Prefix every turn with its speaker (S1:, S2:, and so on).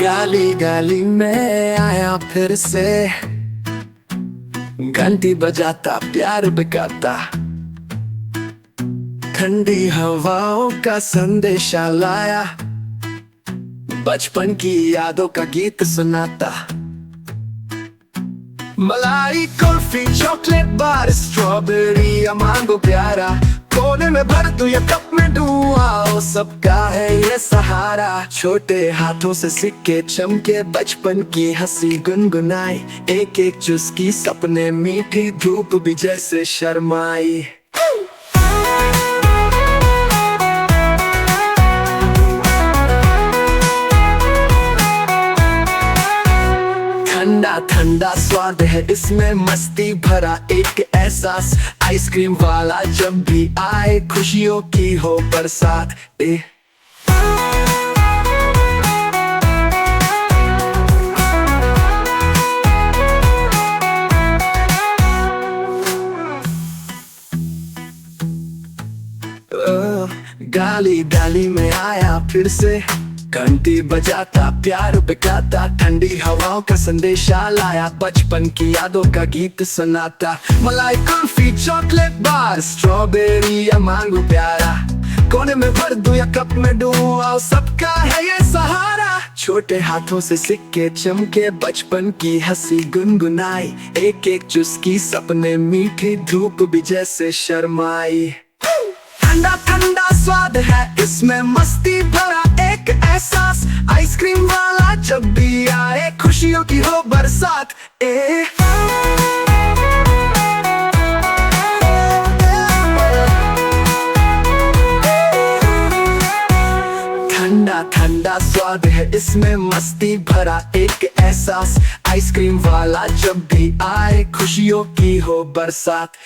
S1: गली गली में आया फिर से, घंटी बजाता प्यार बिकाता, ठंडी हवाओं का संदेशा लाया, बचपन की यादों का गीत सुनाता। मलाई कुल्फी चॉकलेट बार स्ट्रॉबेरी या मैंगो प्यारा, कोने में भर दूं या कप में दूं, आओ सबका है ये सहारा। छोटे हाथों से सिक्के चमके, बचपन की हंसी गुनगुनाई, एक एक चुस्की सपने मीठी, धूप भी जैसे शर्माई। ठंडा ठंडा स्वाद है इसमें, मस्ती भरा एक एहसास, आइसक्रीम वाला जब भी आए, खुशियों की हो बरसात। गली गली में आया फिर से, घंटी बजाता प्यार बिकाता, ठंडी हवाओं का संदेशा लाया, बचपन की यादों का गीत सुनाता। मलाई कुल्फी चॉकलेट बार स्ट्रॉबेरी या मैंगो प्यारा, कोने में भर दूं या कप में दूं, आओ सबका है ये सहारा। छोटे हाथों से सिक्के चमके, बचपन की हंसी गुनगुनाई, एक एक चुस्की सपने मीठी, धूप भी जैसे शर्माई। ठंडा ठंडा स्वाद है इसमें, मस्ती भरा एक एहसास, आइसक्रीम वाला जब भी आए, खुशियों की हो बरसात। ठंडा ठंडा स्वाद है इसमें, मस्ती भरा एक एहसास, आइसक्रीम वाला जब भी आए, खुशियों की हो बरसात।